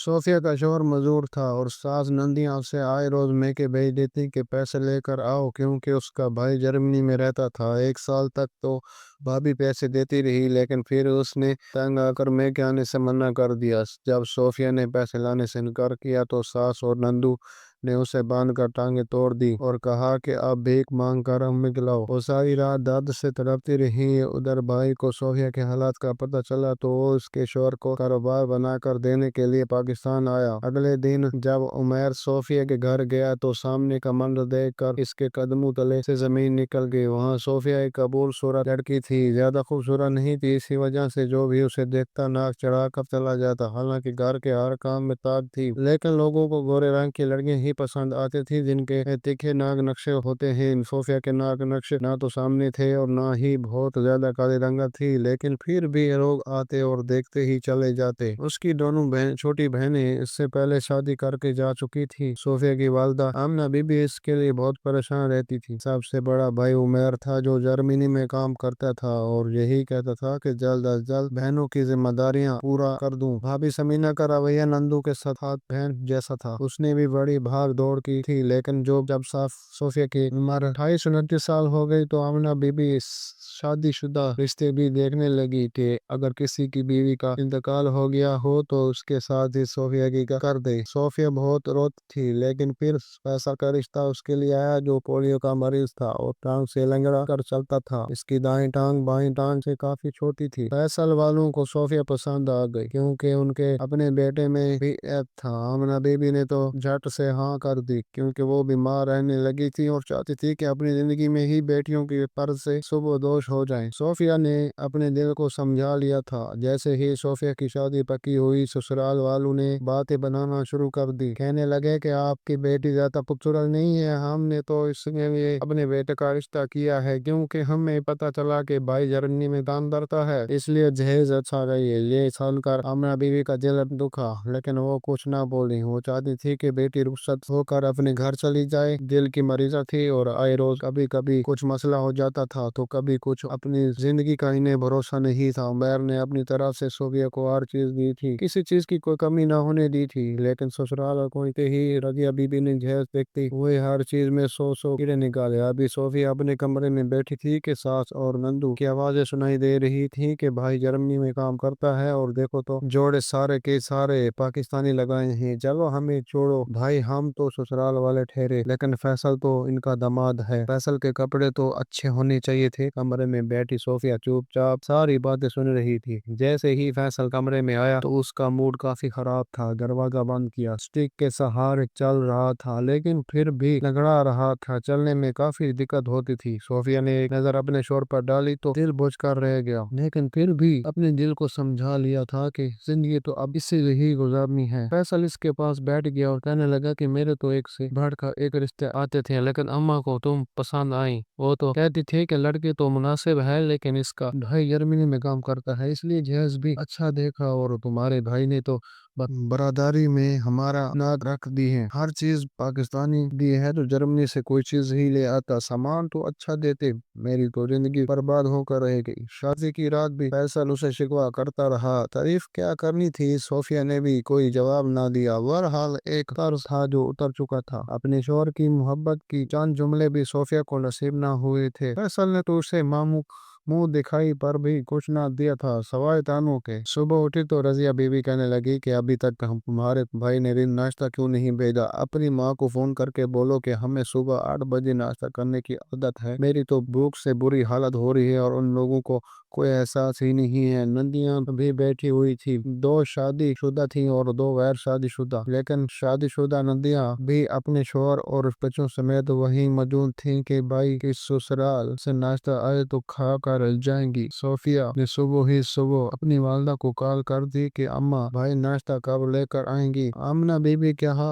صوفیہ کا شوہر مزدور تھا اور ساس نندیاں اسے آئے روز میکے بھیج دیتی کہ پیسے لے کر آؤ، کیونکہ اس کا بھائی جرمنی میں رہتا تھا۔ 1 سال تک تو بھابی پیسے دیتی رہی، لیکن پھر اس نے تنگ آ کر میکے آنے سے منع کر دیا۔ جب صوفیہ نے پیسے لانے سے انکار کیا تو ساس اور نندو نے اسے باندھ کر ٹانگیں توڑ دی اور کہا کہ اب بھیک مانگ کر ہمیں کھلاؤ۔ وہ ساری رات درد سے تڑپتی رہی۔ ادھر بھائی کو صوفیہ کے حالات کا پتہ چلا تو وہ اس کے شوہر کو کاروبار بنا کر دینے کے لیے پاکستان آیا۔ اگلے دن جب عمیر صوفیہ کے گھر گیا تو سامنے کا منظر دیکھ کر اس کے قدموں تلے سے زمین نکل گئی۔ وہاں صوفیہ ایک قبول صورت لڑکی تھی، زیادہ خوبصورت نہیں تھی، اسی وجہ سے جو بھی اسے دیکھتا ناک چڑھا کر چلا جاتا۔ حالانکہ گھر کے ہر کام میں طاقت تھی، لیکن لوگوں کو گورے رنگ کی لڑکیاں ہی پسند آتی تھی جن کے تیکھے ناک نقشے ہوتے ہیں۔ صوفیہ کے ناک نقشے نہ تو سامنے تھے اور نہ ہی بہت زیادہ کالی رنگت تھی، لیکن پھر بھی لوگ آتے اور دیکھتے ہی چلے جاتے۔ اس کی دونوں چھوٹی بہنیں اس سے پہلے شادی کر کے جا چکی تھی۔ صوفیہ کی والدہ آمنہ بی بی اس کے لیے بہت پریشان رہتی تھی۔ سب سے بڑا بھائی عمیر تھا جو جرمنی میں کام کرتا تھا اور یہی کہتا تھا کہ جلد از جلد بہنوں کی ذمہ داریاں پورا کر دوں۔ بھابی سمینا کا رویہ نندو کے ساتھ بہن جیسا تھا۔ اس نے بھی بڑی بھاگ دوڑ کی تھی، لیکن جب صوفیہ کی عمر 28-29 ہو گئی تو آمنہ بی بی شادی شدہ رشتے بھی دیکھنے لگی کہ اگر کسی کی بیوی کا انتقال ہو گیا ہو تو اس کے ساتھ ہی صوفیہ کی کر دے۔ صوفیہ بہت روتی تھی، لیکن پھر فیصل کا رشتہ اس کے لیے آیا جو پولیو کا مریض تھا اور ٹانگ سے لنگڑا کر چلتا تھا۔ اس کی دائیں ٹانگ بائیں ٹانگ سے کافی چھوٹی تھی۔ فیصل والوں کو صوفیہ پسند آ گئی کیونکہ ان کے اپنے بیٹے میں بھی عیب تھا۔ آمنہ بی بی نے تو جھٹ سے ہاں کر دی کیونکہ وہ بیمار رہنے لگی تھی اور چاہتی تھی کہ اپنی زندگی میں ہی بیٹیوں کی فرض سے سبکدوش ہو جائیں۔ صوفیہ نے اپنے دل کو سمجھا لیا تھا۔ جیسے ہی صوفیہ کی شادی پکی ہوئی، سسرال والوں نے باتیں بنانا شروع کر دی۔ کہنے لگے کہ آپ کی بیٹی زیادہ خوبصورت نہیں ہے، ہم نے تو اس کے لیے اپنے بیٹے کا رشتہ کیا ہے کیونکہ ہمیں پتہ چلا کہ بھائی جرمنی میں کام کرتا ہے، اس لیے جہیز اچھا رہی ہے۔ یہ سن کر آمنہ بیوی کا دل دکھا، لیکن وہ کچھ نہ بولی۔ وہ چاہتی تھی کہ بیٹی رخصت ہو کر اپنے گھر چلی جائے۔ دل کی مریضہ تھی اور آئے روز کبھی کبھی کچھ مسئلہ ہو جاتا تھا تو کبھی کچھ۔ اپنی زندگی کا انہیں بھروسہ نہیں تھا۔ عمیر نے اپنی طرف سے صوفیہ کو ہر چیز دی تھی، کسی چیز کی کوئی کمی نہ ہونے دی تھی، لیکن سسرال پہنچتے ہی رضیہ بی بی نے جہیز دیکھتے ہوئے ہر چیز میں 100 کیڑے نکالے۔ ابھی صوفیہ اپنے کمرے میں بیٹھی تھی کہ ساس اور نندو کی آوازیں سنائی دے رہی تھی کہ بھائی جرمنی میں کام کرتا ہے اور دیکھو تو جوڑے سارے کے سارے پاکستانی لگائے ہیں۔ چلو ہمیں چھوڑو بھائی، ہم تو سسرال والے ٹھہرے، لیکن فیصل تو ان کا داماد ہے، فیصل کے کپڑے تو اچھے ہونے چاہیے تھے۔ کمرے میں بیٹھی صوفیہ چوپ چاپ ساری باتیں سن رہی تھی۔ جیسے ہی فیصل کمرے میں آیا تو اس کا موڈ کافی خراب تھا۔ دروازہ بند کیا، سٹک کے سہارے چل رہا تھا لیکن پھر بھی لنگڑا رہا تھا، چلنے میں کافی دقت ہوتی تھی۔ صوفیہ نے ایک نظر اپنے شوہر پر ڈالی تو دل بجھ کر رہ گیا، لیکن پھر بھی اپنے دل کو سمجھا لیا تھا کہ زندگی تو اب اس سے ہی گزارنی ہے۔ فیصل اس کے پاس بیٹھ گیا اور کہنے لگا کہ میرے تو ایک سے بڑھ کر ایک رشتے آتے تھے، لیکن اماں کو تم پسند آئی۔ وہ تو کہتی تھی کہ لڑکی تو مناسب ہے، لیکن اس کا بھائی جرمنی میں کام کرتا ہے، اس لیے جہیز بھی اچھا دیکھا، اور تمہارے بھائی نے تو برادری میں ہمارا ناد رکھ دی ہے، ہر چیز پاکستانی دی ہے تو جرمنی سے کوئی چیز ہی لے آتا، سامان تو اچھا دیتے، میری تو زندگی برباد ہو کر رہ گئی۔ شادی کی رات بھی فیصل اسے شکوہ کرتا رہا، تعریف کیا کرنی تھی صوفیہ نے بھی کوئی جواب نہ دیا۔ بہرحال ایک طرز تھا جو اتر چکا تھا۔ اپنے شوہر کی محبت کی چند جملے بھی صوفیہ کو نصیب نہ ہوئے تھے۔ فیصل نے تو اسے منہ دکھائی پر بھی کچھ نہ دیا تھا سوائے تانوں کے۔ صبح اٹھی تو رضیہ بی بی کہنے لگی کہ ابھی تک تمہارے بھائی نے ناشتہ کیوں نہیں بھیجا؟ اپنی ماں کو فون کر کے بولو کہ ہمیں صبح 8 بجے ناشتہ کرنے کی عادت ہے، میری تو بھوک سے بری حالت ہو رہی ہے اور ان لوگوں کو کوئی احساس ہی نہیں ہے۔ نندیاں بھی بیٹھی ہوئی تھی، 2 شادی شدہ تھیں اور 2 غیر شادی شدہ، لیکن شادی شدہ نندیاں بھی اپنے شوہر اور بچوں سمیت وہیں موجود تھیں کہ بھائی کی سسرال سے ناشتہ آئے تو کھا کر جائیں گی۔ صوفیہ نے صبح ہی اپنی والدہ کو کال کر دی کہ اماں بھائی ناشتہ کب لے کر آئیں گی؟ آمنہ بی بی کہا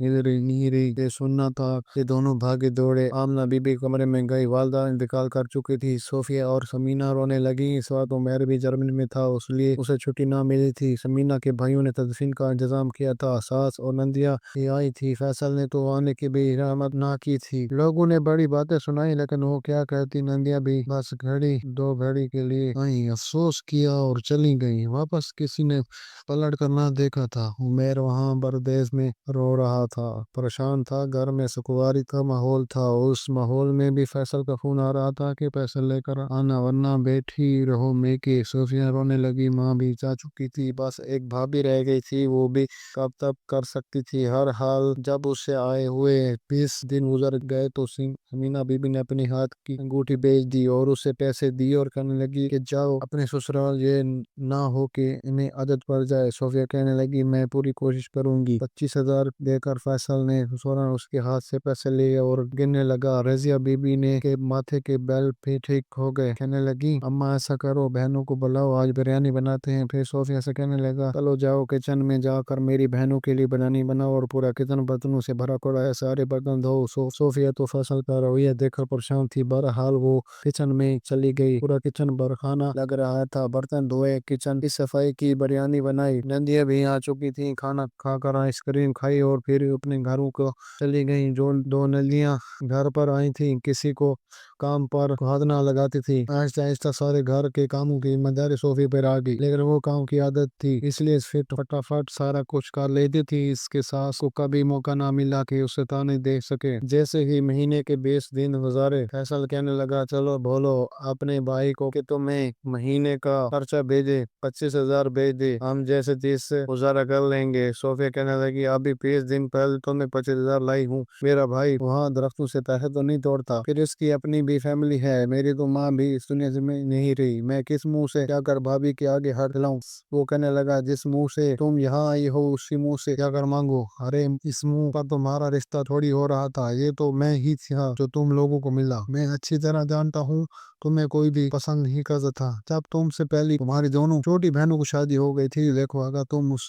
ادھر ہی نہیں رہی، یہ سننا تھا۔ یہ دونوں بھاگے دوڑے آمنہ بی بی کمرے میں گئی، والدہ انتقال کر چکی تھی۔ صوفیہ اور سمینہ رونے لگی۔ اس وقت عمیر بھی جرمنی میں تھا، اس لیے اسے چھٹی نہ ملی تھی۔ سمینہ کے بھائیوں نے تدفین کا انتظام کیا تھا، ساس اور نندیاں ہی آئی تھی، فیصل نے تو آنے کی بھی رحمت نہ کی تھی۔ لوگوں نے بڑی باتیں سنائی لیکن وہ کیا کہتی، نندیاں بھی بس گھڑی دو گھڑی کے لیے آئیں، افسوس کیا اور چلی گئیں، واپس کسی نے پلٹ کر نہ دیکھا تھا۔ عمیر وہاں پردیس میں رو رہا تھا، پریشان تھا، گھر میں سکواری کا ماحول تھا۔ اس ماحول میں بھی فیصل کا فون آ رہا تھا کہ پیسے لے کر آنا ورنہ بیٹھی رہو میکے۔ صوفیہ رونے لگی، ماں بھی جا چکی تھی، بس ایک بھابھی رہ گئی تھی، وہ بھی کب تک کر سکتی تھی۔ ہر حال جب اس سے آئے ہوئے 20 دن گزر گئے تو سمینہ بی بی نے اپنی ہاتھ کی انگوٹھی بیچ دی اور اسے پیسے دیے اور کہنے لگی کہ جاؤ اپنے سسرال، یہ نہ ہو کہ انہیں عادت پڑ جائے۔ صوفیہ کہنے لگی، میں پوری کوشش کروں گی۔ 25,000 دے کر فیصل نے فوراً اس کے ہاتھ سے پیسے لیے اور گننے لگا۔ رضیہ بی بی نے کے ماتھے کے بل بھی ٹھیک ہو گئے، کہنے لگی، اماں ایسا کرو، بہنوں کو بلاؤ، آج بریانی بناتے ہیں۔ پھر صوفیہ سے کہنے لگا، چلو جاؤ کچن میں جا کر میری بہنوں کے لیے بریانی بناؤ، اور پورا کچن برتنوں سے بھرا پڑا ہے، سارے برتن دھو۔ صوفیہ تو فیصل کا رویہ دیکھ کر پریشان تھی، بہرحال وہ کچن میں چلی گئی۔ پورا کچن برخانہ لگ رہا تھا، برتن دھوئے، کچن کی صفائی کی، بریانی بنائی۔ نندیاں بھی آ چکی تھیں، کھانا کھا کر آئس کریم کھائی اور پھر اپنے گھروں کو چلی گئیں۔ جو دو نندیاں گھر پر آئی تھیں، کسی کو کام پر ہاتھ نہ لگاتی تھی۔ آہستہ آہستہ سارے گھر کے کاموں کی ذمہ داری صوفی پر آ گئی، لیکن وہ کام کی عادت تھی اس لیے فٹافٹ سارا کچھ کر لیتی تھی۔ اس کے ساس کو کبھی موقع نہ ملا کہ اسے تانے دے سکے۔ جیسے ہی مہینے کے 20 دن گزارے، فیصل کہنے لگا، چلو بولو اپنے بھائی کو کہ تمہیں مہینے کا خرچہ بھیجے، 25,000 بھیج دے، ہم جیسے تیس سے گزارا کر لیں گے۔ صوفیہ کہنے لگی، ابھی 20 دن پہلے تو میں 25,000 لائی ہوں، میرا بھائی وہاں درختوں سے پیسے تو نہیں توڑتا، پھر اس کی اپنی بھی فیملی ہے، میری تو ماں بھی اس دنیا میں نہیں رہی، میں کس منہ سے کیا کر بھابھی کے آگے ہاتھ دلاؤں۔ وہ کہنے لگا، جس منہ سے تم یہاں آئی ہو اسی منہ سے کیا کر مانگو، ارے اس منہ پر تمہارا رشتہ تھوڑی ہو رہا تھا، یہ تو میں ہی تھا جو تم لوگوں کو ملا، میں اچھی طرح جانتا ہوں تمہیں کوئی بھی پسند نہیں کرتا تھا، جب تم سے پہلی تمہاری دونوں چھوٹی بہنوں کو شادی ہو گئی تھی۔ دیکھو اگر تم اس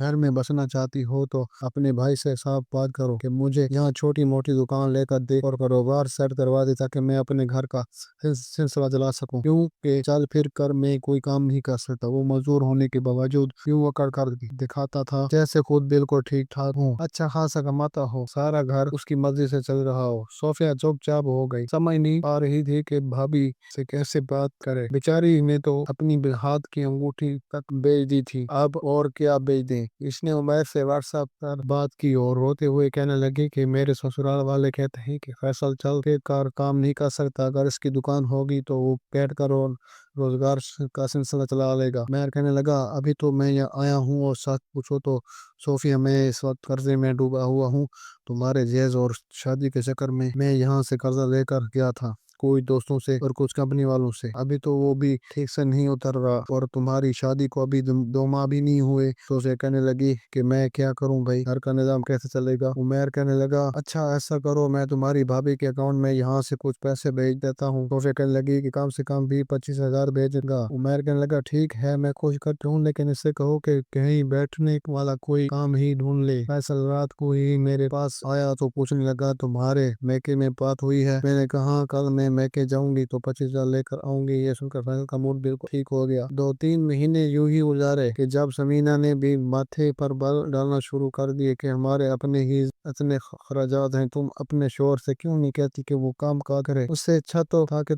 گھر میں بسنا چاہتی ہو تو اپنے بھائی سے صاف بات کرو کہ مجھے یہاں چھوٹی موٹی دکان لے کر دے اور کاروبار سیٹ کروا دے تاکہ میں اپنے گھر کا سلسلہ چلا سکوں، کیونکہ چل پھر کر میں کوئی کام نہیں کر سکتا۔ وہ مزدور ہونے کے باوجود یوں اکڑ کر دکھاتا تھا جیسے خود بالکل ٹھیک ٹھاک ہوں، اچھا خاصا کماتا ہو، سارا گھر اس کی مرضی سے چل رہا ہو۔ صوفیہ چپ چاپ ہو گئی، سمجھ نہیں آ رہی تھی کہ بھابھی سے کیسے بات کرے، بیچاری نے تو اپنی ہاتھ کی انگوٹھی تک بیچ دی تھی، اب اور کیا بیچ دیں۔ اس نے عمیر سے واٹس ایپ پر بات کی اور روتے ہوئے کہنے لگی کہ میرے سسرال والے کہتے ہیں کہ فیصل چل کے کام نہیں کر سکتا، اگر اس کی دکان ہوگی تو وہ بیٹھ کر اور روزگار کا سلسلہ چلا لے گا۔ میں کہنے لگا، ابھی تو میں یہاں آیا ہوں اور ساتھ پوچھو تو صوفیہ میں اس وقت قرضے میں ڈوبا ہوا ہوں، تمہارے جہیز اور شادی کے چکر میں یہاں سے قرضہ لے کر گیا تھا، کوئی دوستوں سے اور کچھ کمپنی والوں سے، ابھی تو وہ بھی ٹھیک سے نہیں اتر رہا، اور تمہاری شادی کو ابھی 2 ماہ بھی نہیں ہوئے۔ تو اسے کہنے لگی کہ میں کیا کروں بھائی، گھر کا نظام کیسے چلے گا۔ عمیر کہنے لگا، اچھا ایسا کرو، میں تمہاری بھابھی کے اکاؤنٹ میں یہاں سے کچھ پیسے بھیج دیتا ہوں۔ تو اسے کہنے لگی کہ کم سے کم بھی 25,000 بھیج گا۔ عمیر کہنے لگا، ٹھیک ہے میں کوشش کرتا ہوں، لیکن اس سے کہو کہ کہیں بیٹھنے والا کوئی کام ہی ڈھونڈ لے۔ فیصل رات کو ہی میرے پاس آیا تو پوچھنے لگا، تمہارے میکے میں بات ہوئی ہے؟ میں نے کہا، کل میں میکے جاؤں گی تو 25,000 لے کر آؤں گی۔ یہ سن کر فیصل کا موڈ بالکل ٹھیک ہو گیا۔ 2-3 مہینے یوں ہی گزارے کہ جب سمینہ نے بھی ماتھے پر بل ڈالنا شروع کر دیے کہ ہمارے اپنے ہی اتنے اخراجات ہیں، تم اپنے شوہر سے کیوں نہیں کہتی کہ وہ کام کرے، اس سے اچھا تو تھا کہ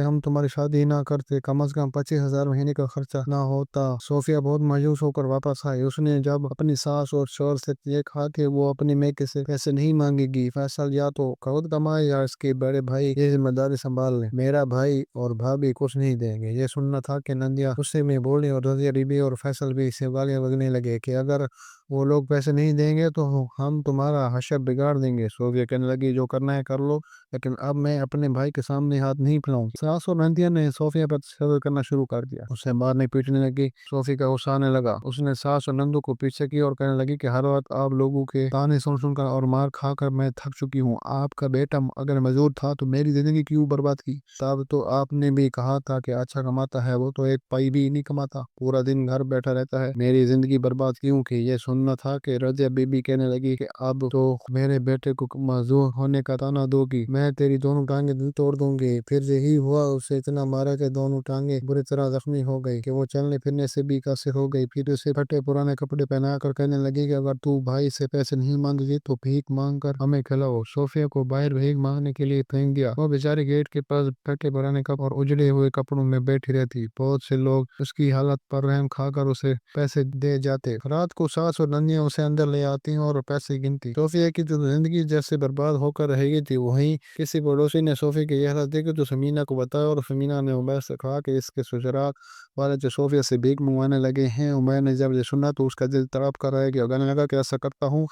ہم تمہاری شادی ہی نہ کرتے، کم از کم 25,000 مہینے کا خرچہ نہ ہوتا۔ صوفیہ بہت مایوس ہو کر واپس آئی، اس نے جب اپنی ساس اور شوہر سے یہ کہا کہ وہ اپنے میکے سے پیسے نہیں مانگے گی، فیصل یا تو خود کمائے یا اس کے بڑے بھائی یہ ذمہ داری سنبھال لیں، میرا بھائی اور بھابھی کچھ نہیں دیں گے۔ یہ سننا تھا کہ نندیاں غصے میں بولی اور رضیہ بی بی اور فیصل بھی اسے گالیاں بکنے لگے کہ اگر وہ لوگ پیسے نہیں دیں گے تو ہم تمہارا حشر بگاڑ دیں گے۔ صوفیہ کہنے لگی، جو کرنا ہے کر لو، لیکن اب میں اپنے بھائی کے سامنے ہاتھ نہیں پھیلاؤں۔ ساس اور نندیاں نے صوفیہ پر تشدد کرنا شروع کر دیا، اسے مارنے پیٹنے لگی۔ صوفیہ کا غصہ آنے لگا، اس نے ساس اور نندوں کو پیچھے کی اور کہنے لگی کہ ہر وقت آپ لوگوں کے تانے سن سن کر اور مار کھا کر میں تھک چکی ہوں، آپ کا بیٹا اگر موجود تھا تو میری زندگی کیوں برباد کی؟ تب تو آپ نے بھی کہا تھا کہ اچھا کماتا ہے، وہ تو ایک پائی بھی نہیں کماتا، پورا دن گھر بیٹھا رہتا ہے، میری زندگی برباد کیوں کی؟ یہ سننا سننا تھا کہ رضیہ بی بی کہنے لگی کہ اب تو میرے بیٹے کو معذور ہونے کا تانا دو گی، میں تیری دونوں ٹانگیں دل توڑ دوں گی۔ پھر یہی ہوا، اسے اتنا مارا کہ دونوں ٹانگیں بری طرح زخمی ہو گئی کہ وہ چلنے پھرنے سے بھی قاصر ہو گئی۔ پھر اسے پھٹے پرانے کپڑے پہنا کر کہنے لگی کہ اگر تو بھائی سے پیسے نہیں مانگی تو بھیک مانگ کر ہمیں کھلاؤ۔ صوفیہ کو باہر بھیک مانگنے کے لیے پھینک دیا۔ وہ بیچاری گیٹ کے پاس پھٹے پرانے کپڑے اور اجڑے ہوئے کپڑوں میں بیٹھی رہتی۔ بہت سے لوگ اس کی حالت پر رحم کھا کر اسے پیسے دے جاتے۔ رات کو ساس اور نندیاں اسے اندر لے آتی اور پیسے گنتی۔ صوفیہ کی جو زندگی جیسے برباد ہو کر رہ گئی تھی، وہیں کسی پڑوسی نے صوفیہ کی یہ حالت دیکھی تو ثمینہ کو بتایا، اور ثمینہ نے عمیر سے کہا کہ اس کے سسرال والے جو صوفیہ سے بھیک منگوانے لگے ہیں۔ عمیر نے جب یہ سنا تو اس کا دل تڑپ کر رہ گیا، کہنے لگا کہ ایسا کرتا ہوں،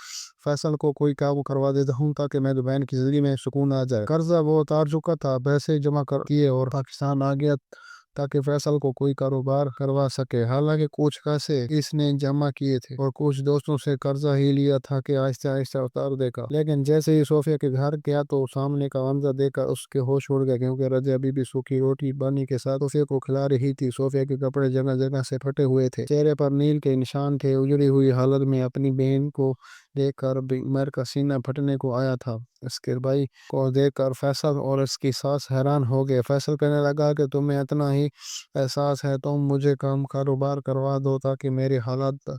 فیصل کو کوئی کام کروا دیتا ہوں تاکہ میری بہن کی زندگی میں سکون آ جائے۔ قرضہ وہ اتار چکا تھا، پیسے جمع کر کیے اور پاکستان آ گیا تاکہ فیصل کو کوئی کاروبار کروا سکے۔ حالانکہ کچھ پیسے اس نے جمع کیے تھے اور کچھ دوستوں سے قرضہ ہی لیا تھا کہ آہستہ آہستہ اتار دے گا، لیکن جیسے ہی صوفیہ کے گھر گیا تو سامنے کا منظر دیکھ کر اس کے ہوش اڑ گئے، کیونکہ رضیہ بی بی سوکھی روٹی پانی کے ساتھ صوفیہ کو کھلا رہی تھی۔ صوفیہ کے کپڑے جگہ جگہ سے پھٹے ہوئے تھے، چہرے پر نیل کے نشان تھے۔ اجڑی ہوئی حالت میں اپنی بہن کو دیکھ کر عمیر کا سینہ پھٹنے کو آیا تھا۔ اس کے بھائی کو دیکھ کر فیصل اور اس کی ساس حیران ہو گئے۔ فیصل کہنے لگا کہ تمہیں اتنا ہی احساس ہے، تم مجھے کاروبار کروا دو تاکہ میری حالت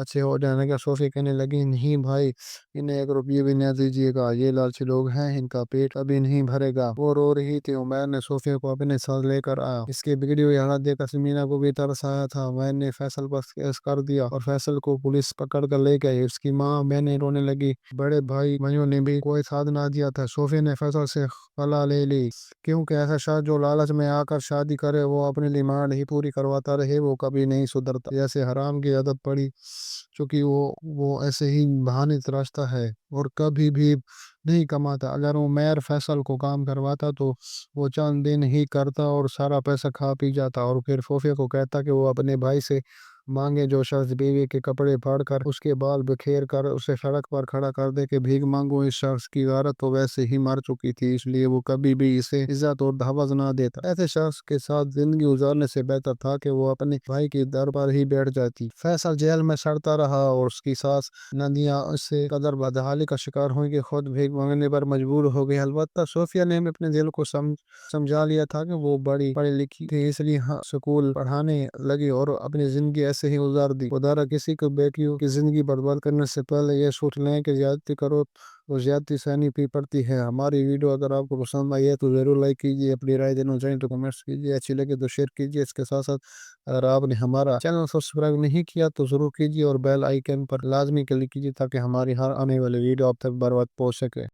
اچھے ہو جائیں گے۔ صوفیہ کہنے لگی نہیں بھائی، انہیں ایک روپیہ بھی نہ دیجیے گا، یہ لالچی لوگ ہیں، ان کا پیٹ ابھی نہیں بھرے گا۔ وہ رو رہی تھی۔ عمیر نے صوفیہ کو اپنے ساتھ لے کر آیا۔ اس کی بگڑی ہوئی حالت دیکھ کر ثمینہ کو بھی ترس آیا تھا۔ عمیر نے فیصل پر کیس کر دیا اور فیصل کو پولیس پکڑ کر لے گئی۔ اس کی ماں بہنیں رونے لگی، بڑے بھائی بھائیوں نے بھی کوئی ساتھ نہ دیا تھا۔ صوفیہ نے فیصل سے خلا لے لی، کیونکہ ایسا شخص جو لالچ میں آ کر شادی کرے، وہ اپنی ڈیمانڈ ہی پوری کرواتا رہے، وہ کبھی نہیں سدھرتا۔ جیسے حرام کی عادت پڑی چونکہ وہ ایسے ہی بہانے تراشتا ہے اور کبھی بھی نہیں کماتا۔ اگر عمیر فیصل کو کام کرواتا تو وہ چند دن ہی کرتا اور سارا پیسہ کھا پی جاتا، اور پھر صوفیہ کو کہتا کہ وہ اپنے بھائی سے مانگے۔ جو شخص بیوی کے کپڑے پھاڑ کر اس کے بال بکھیر کر اسے سڑک پر کھڑا کر دے کہ بھیک مانگو، اس شخص کی غیرت تو ویسے ہی مر چکی تھی، اس لیے وہ کبھی بھی اسے عزت اور دعوت نہ دیتا۔ ایسے شخص کے ساتھ زندگی گزارنے سے بہتر تھا کہ وہ اپنے بھائی کی در پر ہی بیٹھ جاتی۔ فیصل جیل میں سڑتا رہا اور اس کی ساس نندیاں اس سے قدر بدحالی کا شکار ہوئی کہ خود بھیک مانگنے پر مجبور ہو گئی۔ البتہ صوفیہ نے اپنے دل کو سمجھا لیا تھا کہ وہ بڑی پڑھی لکھی تھی، اس لیے سکول پڑھانے لگی اور اپنی زندگی ایسے ہی گزار دی۔ خدا کسی کو بیٹیوں کی زندگی برباد کرنے سے پہلے یہ سوچ لیں کہ زیادتی کرو تو زیادتی سہنی بھی پڑتی ہے۔ ہماری ویڈیو اگر آپ کو پسند آئی ہے تو ضرور لائک کیجیے، اپنی رائے دینا چاہیں تو کمنٹس کیجیے، اچھی لگے تو شیئر کیجیے۔ اس کے ساتھ ساتھ اگر آپ نے ہمارا چینل سبسکرائب نہیں کیا تو ضرور کیجیے اور بیل آئیکن پر لازمی کلک کیجیے تاکہ ہماری ہر آنے والی ویڈیو آپ تک بر وقت پہنچ سکے۔